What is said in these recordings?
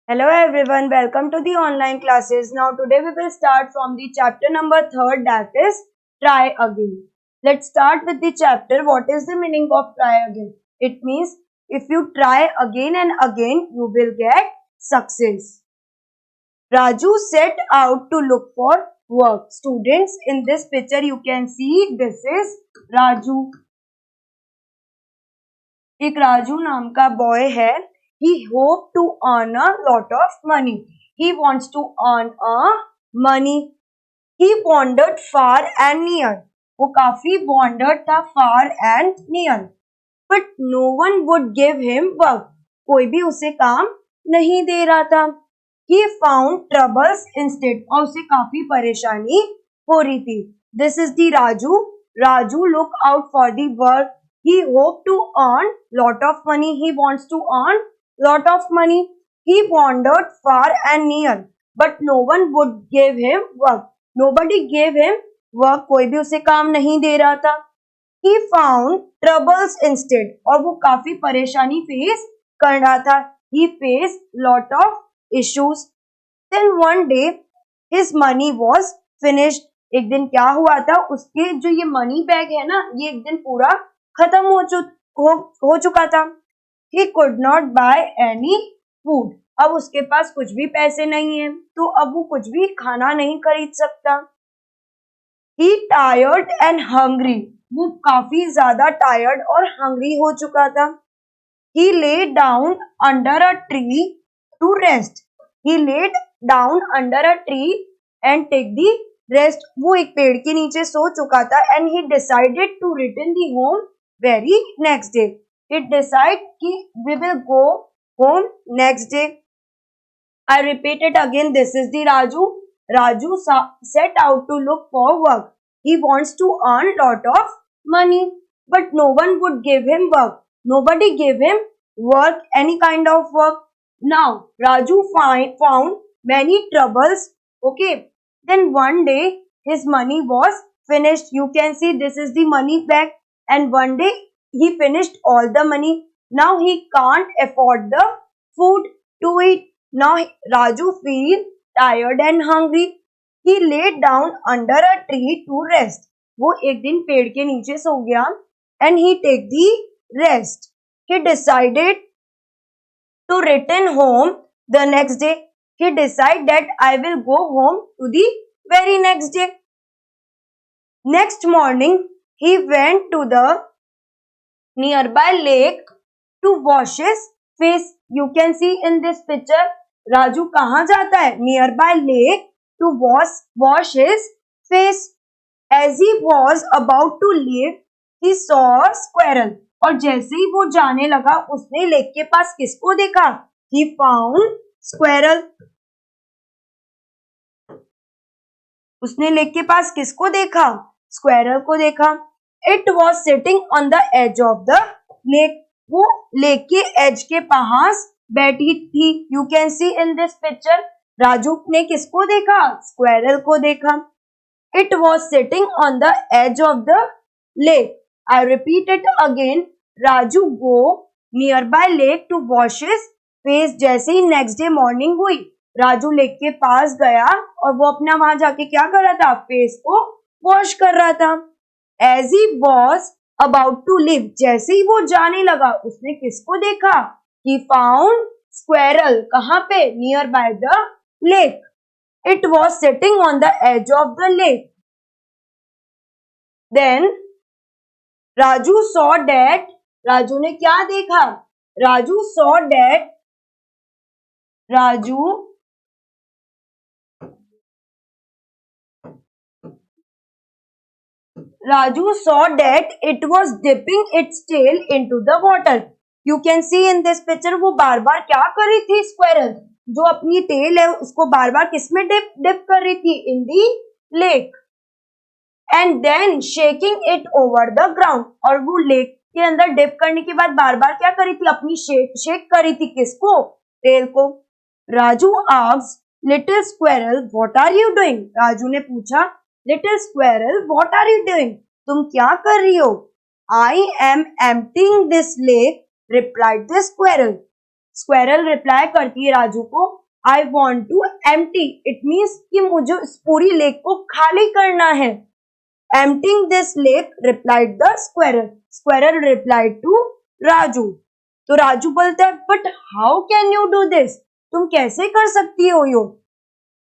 Hello everyone, welcome to the online classes. Now today we will start from the chapter number 3, that is try again. Let's start with the chapter. What is the meaning of try again? It means if you try again and again, you will get success. Raju set out to look for work. Students, in this picture you can see this is Raju. एक राजू नाम का boy है. He hoped to earn a lot of money. He wants to earn a money. He wandered far and near. वो काफी wandered था, far and near. But no one would give him work. कोई भी उसे काम नहीं दे रहा था. He found troubles instead. और उसे काफी परेशानी हो रही थी. This is the Raju. Raju look out for the work. He hoped to earn lot of money. He wants to earn lot of money. He wandered far and near, but no one would give him work. Nobody gave him work. कोई भी उसे काम नहीं दे रहा था. He found troubles instead. और वो काफी परेशानी फेस कर रहा था. He faced lot of issues. Then one day his money was finished. एक दिन क्या हुआ था, उसके जो ये मनी बैग है ना, ये एक दिन पूरा खत्म हो चुका था. He could not buy any food. अब उसके पास कुछ भी पैसे नहीं है, तो अब वो कुछ भी खाना नहीं खरीद सकता. He tired and hungry. वो काफी ज्यादा tired और hungry हो चुका था. He lay down under a tree to rest. He laid down under a tree and take the rest. वो एक पेड़ के नीचे सो चुका था and he decided to return the home very next day. It decide कि we will go home next day. I repeat it again. This is the Raju. Raju set out to look for work. He wants to earn lot of money, but no one would give him work. Nobody gave him work, any kind of work. Now Raju found many troubles. Okay. Then one day his money was finished. You can see this is the money bag, and one day he finished all the money. Now he can't afford the food to eat. Now Raju feels tired and hungry. He laid down under a tree to rest. वो एक दिन पेड़ के नीचे सो गया and he take the rest. He decided to return home the next day. He decided that I will go home to the very next day. Next morning he went to the nearby lake to wash his face. You can see in this picture Raju कहाँ जाता है? Nearby lake to wash his face. As he was about to leave, he saw a squirrel. और जैसे ही वो जाने लगा, उसने lake के पास किसको देखा? He found squirrel. उसने लेक के पास किसको देखा? Squirrel को देखा. It was sitting on the edge of the lake. वो लेक के एज के पास बैठी थी. You can see in this picture Raju ने किसको देखा? Squirrel को देखा. It was sitting on the edge of the lake. I repeat it again. Raju go nearby lake to wash his face. जैसे ही next day morning हुई, Raju lake के पास गया और वो अपना वहां जाके क्या कर रहा था? फेस को वॉश कर रहा था. As he was about to leave, जैसे ही वो जाने लगा, उसने किसको देखा? He found squirrel. कहाँ पे? Nearby the lake. It was sitting on the edge of the lake. Then Raju saw that. Raju ने क्या देखा? Raju saw that. Raju saw that it was dipping its tail into the water. You can see in this picture वो बार बार क्या कर रही थी? Squirrel जो अपनी टेल है उसको बार बार किसमें डिप कर रही थी? In the lake. And then shaking it over the ground. और वो लेक के अंदर डिप करने के बाद बार बार क्या कर रही थी? अपनी शेक कर रही थी. किसको? टेल को. Raju asked little squirrel, what are you doing? Raju ने पूछा, little squirrel, what are you doing? तुम क्या कर रही हो? I am emptying this lake, replied the squirrel. Squirrel reply करती है राजू को, I want to empty, it means कि मुझे इस पूरी लेक को खाली करना है. Emptying this lake replied the squirrel, squirrel replied to Raju. तो राजू बोलता है, but how can you do this, तुम कैसे कर सकती हो यो.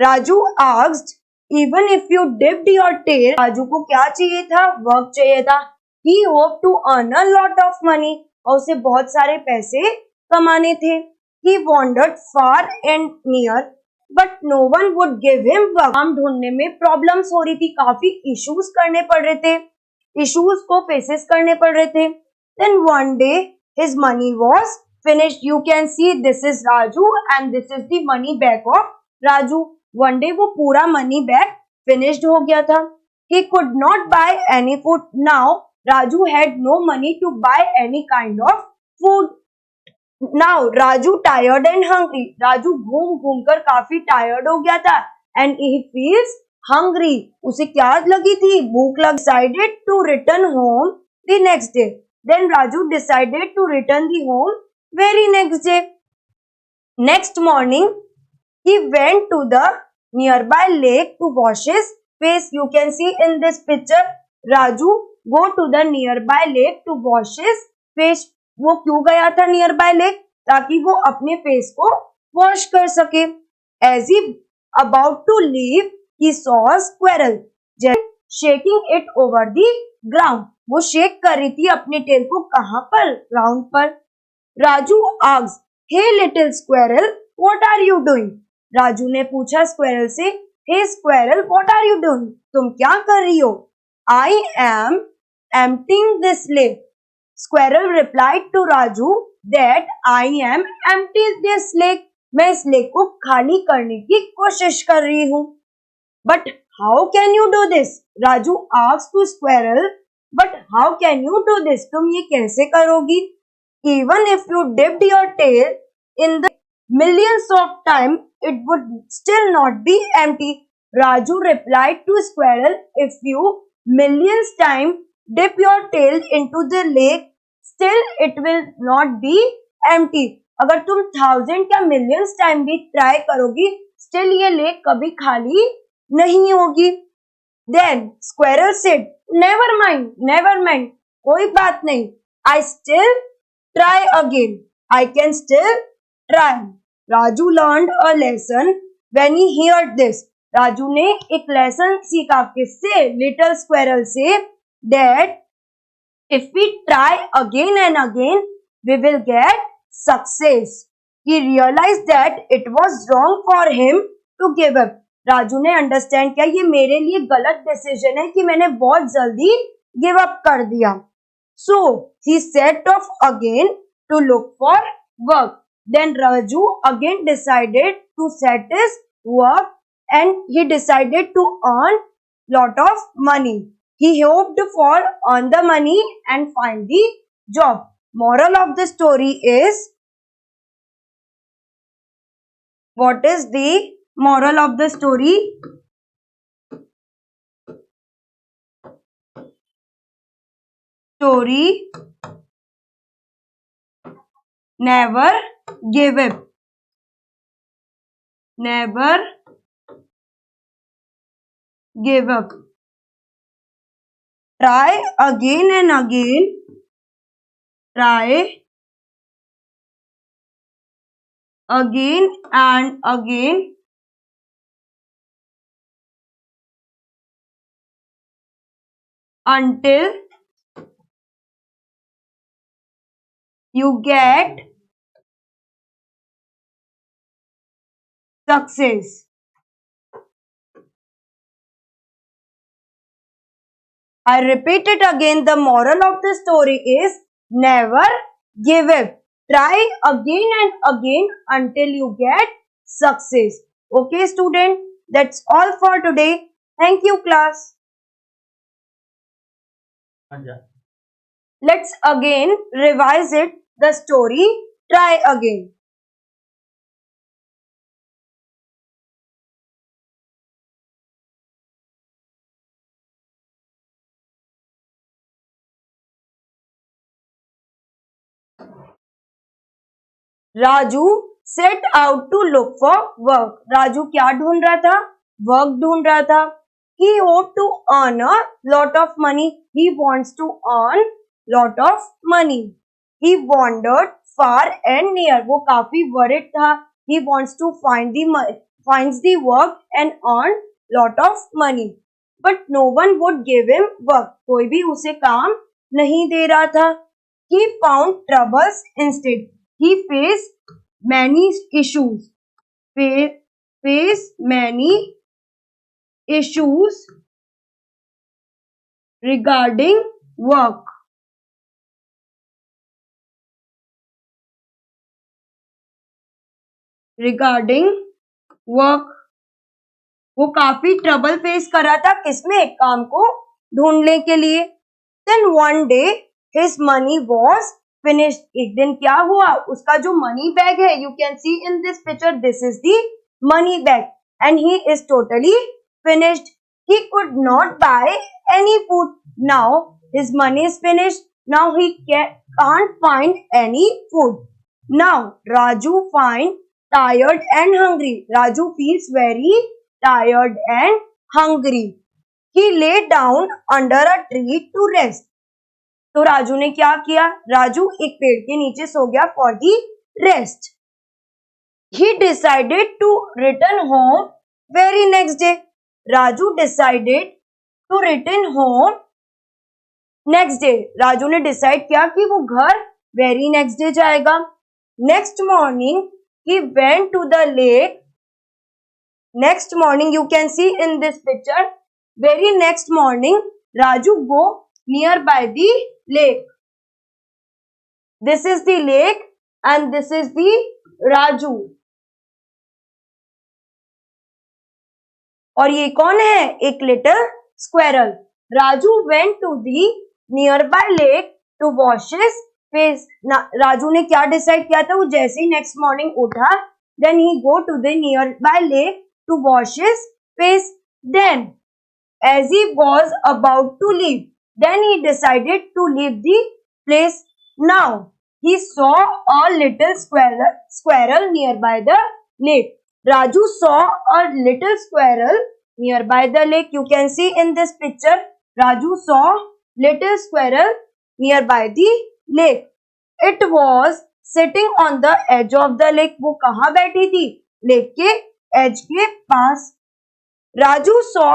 Raju asked, even if you dipped your tail, Raju को क्या चाहिए था, वर्क चाहिए था. He hope to earn a lot of money, और उसे बहुत सारे पैसे कमाने थे. He wandered far and near but no one would give him work. काम ढूंढने में प्रॉब्लम्स हो रही थी, काफी इश्यूज करने पड़ रहे थे, इश्यूज को फेसेस करने पड़ रहे थे. Then one day his money was finished. You can see this is Raju and this is the money bag of Raju. One day वो पूरा मनी बैग फिनिश्ड हो गया था. He could not buy any food. Now Raju had no money to buy any kind of food. Now Raju tired and hungry. Raju घूम घूम कर काफी tired हो गया था. एंड ही फील्स हंग्री, उसे क्या लगी थी, भूख लग. Decided to return home the next day. Then Raju decided to return the home very next day. Next morning he went to the nearby lake to wash his face. You can see in this picture, Raju go to the nearby lake to wash his face. वो क्यों गया था nearby lake, ताकि वो अपने face को wash कर सके. As he about to leave, he saw a squirrel just shaking it over the ground. वो शेक कर रही थी अपने टेल को, कहाँ पर, ग्राउंड पर. Raju asked, hey little squirrel, what are you doing? Raju ने पूछा स्क्वेरल से, hey squirrel what are you doing, तुम क्या कर रही हो. I am emptying this lake. Squirrel replied to Raju that I am emptying this lake, मैं इस लेक को खाली करने की कोशिश कर रही हूँ. But how can you do this, Raju asked to squirrel, but how can you do this, तुम ये कैसे करोगी. Even if you dipped your tail in the millions of time, it would still not be empty. Raju replied to Squirrel, if you millions time dip your tail into the lake, still it will not be empty. अगर तुम 1000 या millions time भी try करोगी, still ये lake कभी खाली नहीं होगी. Then Squirrel said, never mind, कोई बात नहीं. I still try again. I can still try. Raju learned a lesson when he heard this. Raju ने एक लेसन सीखा, किससे, लिटिल स्क्वेरल से, that if we try again and again we will get success. He realized that it was wrong for him to give up. Raju ने understand किया, ये मेरे लिए गलत डिसीजन है कि मैंने बहुत जल्दी गिव अप कर दिया. So he set off again to look for work. Then Raju again decided to set his work and he decided to earn lot of money. He hoped for earn the money and find the job. Moral of the story is, what is the moral of the story? Story, never give up. Never give up. Try again and again. Try again and again until you get success. I repeat it again. The moral of the story is, never give up. Try again and again until you get success. Okay, student, that's all for today. Thank you, class. Let's again revise it. The story, try again. Raju set out to look for work. Raju क्या ढूंढ रहा था? Work ढूंढ रहा था. He hoped to earn a lot of money. He wants to earn lot of money. He wandered far and near. वो काफी worried था. He wants to finds the work and earn lot of money. But no one would give him work. कोई भी उसे काम नहीं दे रहा था. He found troubles instead. He faced many issues. Faced many issues regarding work. Regarding work. वो काफी trouble face कर रहा था किसमें? काम को ढूंढने के लिए. Then one day his money was finished. एक दिन क्या हुआ? उसका जो मनी बैग है, you can see in this picture, this is the money bag and he is totally finished. He could not buy any food. Now his money is finished. Now he can't find any food. Now Raju finds tired and hungry. Raju feels very tired and hungry. He lay down under a tree to rest. तो राजू ने क्या किया? राजू एक पेड़ के नीचे सो गया for the rest. He decided to return home very next day. Raju decided to return home next day. Raju ने डिसाइड किया कि वो घर very next day जाएगा. Next morning he went to the lake. Next morning you can see in this picture. Very next morning Raju go nearby the lake. This is the lake and this is the Raju. और ये कौन है? एक little squirrel. Raju went to the nearby lake to wash his face. Raju ने क्या decide किया था? वो जैसे ही नेक्स्ट मॉर्निंग उठा, then he go to the nearby lake to wash his face. Then as he was about to leave, then he decided to leave the place. Now he saw a little squirrel nearby the lake. Raju saw a little squirrel nearby the lake. You can see in this picture, Raju saw little squirrel nearby the lake. It was sitting on the edge of the lake. वो कहाँ बैठी थी? Lake के as के पास. Raju saw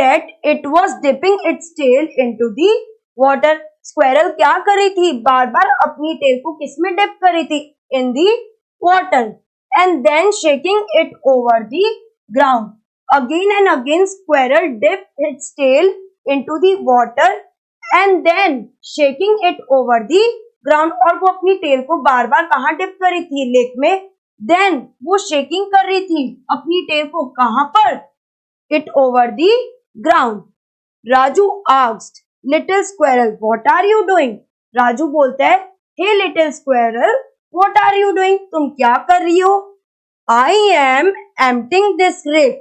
that it was dipping its tail into the water. Squirrel क्या कर रही थी? बार बार अपनी टेल को किसमें डिप कर रही थी? In the water. And then shaking it over the ground. Again and again squirrel dip its tail into the water and then shaking it over the ground. और वो अपनी टेल को बार बार कहाँ डिप कर रही थी? लेक में. देन वो शेकिंग कर रही थी अपनी टेल को कहाँ पर? It over the ground. Raju asked little squirrel what are you doing. Raju बोलता है hey little squirrel what are you doing. तुम क्या कर रही हो? I am emptying this lake.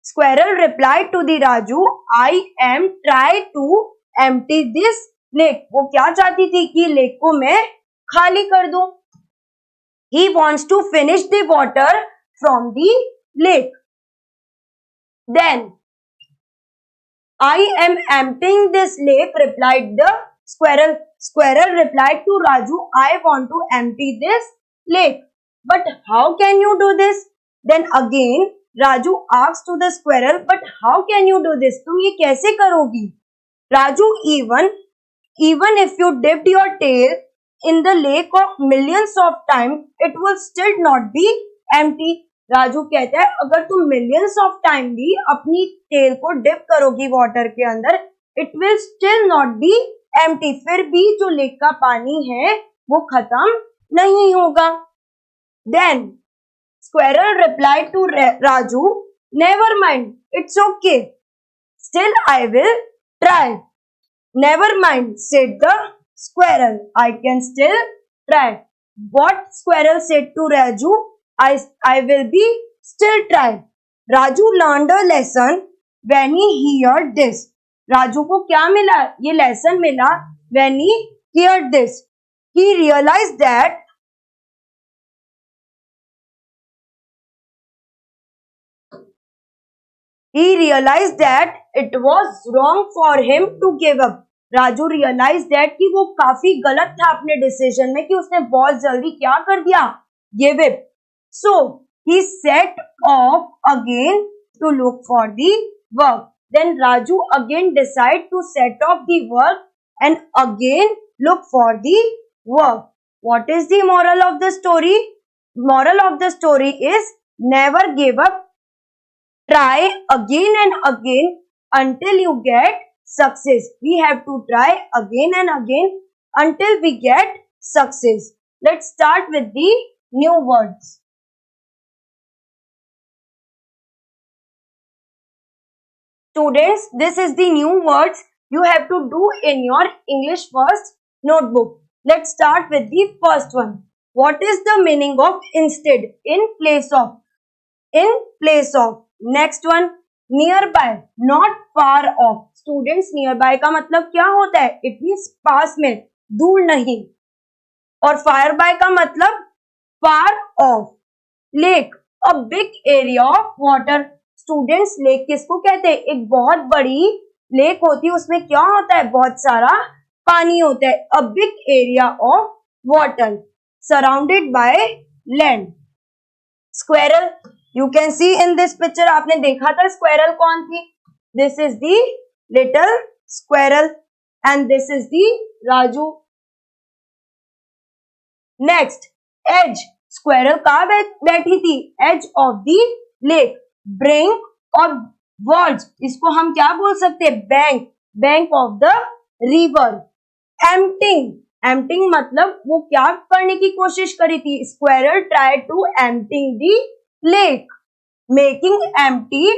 Squirrel replied to the Raju I am try to empty this lake. वो क्या चाहती थी? कि लेक को मैं खाली कर दूं. He wants to finish the water from the lake. Then I am emptying this lake, replied the squirrel. Squirrel replied to Raju, I want to empty this lake. But how can you do this? Then again Raju asked to the squirrel, but how can you do this? तुम ये कैसे करोगी? Raju, even if you dipped your tail in the lake of millions of times, it will still not be empty. Raju कहता है अगर तुम millions of time भी अपनी टेल को डिप करोगी वाटर के अंदर, it will still not be empty. फिर भी जो लेक का पानी है वो खत्म नहीं होगा. Then squirrel replied to Raju never mind it's okay still I will try. Never mind said the squirrel I can still try. What squirrel said to Raju? I will be still try. Raju learned a lesson when he heard this. Raju को क्या मिला, ये lesson मिला when he heard this. He realized that it was wrong for him to give up. Raju realized that कि वो काफी गलत था अपने डिसीजन में, कि उसने बहुत जल्दी क्या कर दिया, give up. So he set off again to look for the work. Then Raju again decide to set off the work and again look for the work. What is the moral of the story? Moral of the story is never give up. Try again and again until you get success. We have to try again and again until we get success. Let's start with the new words. Students, this is the new words you have to do in your English first notebook. Let's start with the first one. What is the meaning of instead? In place of. In place of. Next one, nearby, not far off. Students, nearby का मतलब क्या होता है? It means पास में, दूर नहीं. और far by का मतलब far off. Lake, a big area of water. Students, lake किसको कहते हैं? एक बहुत बड़ी लेक होती है, उसमें क्या होता है? बहुत सारा पानी होता है. A big area of water surrounded by land. Squirrel, you can see in this picture. आपने देखा था स्क्वेरल कौन थी? This is the little squirrel and this is the Raju. Next, edge. Squirrel कहाँ बैठी थी? Edge of the lake. Brink और words, इसको हम क्या बोल सकते हैं? Bank. Bank of the river. Emptying. Emptying मतलब वो क्या करने की कोशिश करी थी? Squirrel try to emptying the lake. Making empty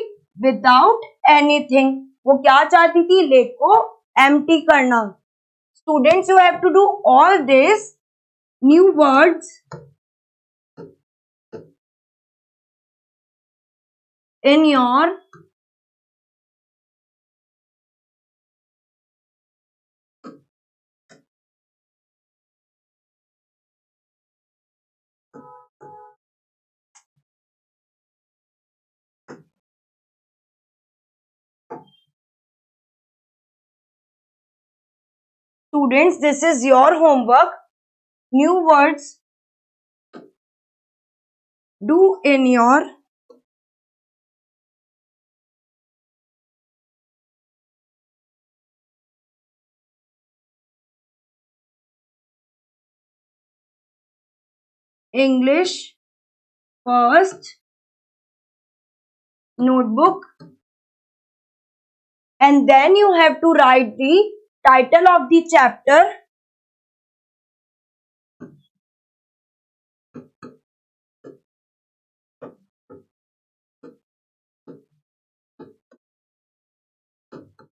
without anything. वो क्या चाहती थी? लेक को एम्प्टी करना. Students, you have to do all this new words in your students, this is your homework. New words do in your English first notebook, and then you have to write the title of the chapter,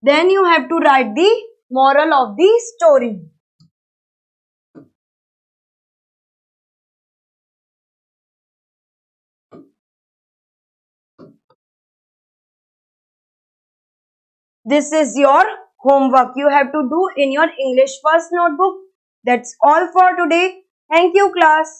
then you have to write the moral of the story. This is your homework you have to do in your English first notebook. That's all for today. Thank you, class.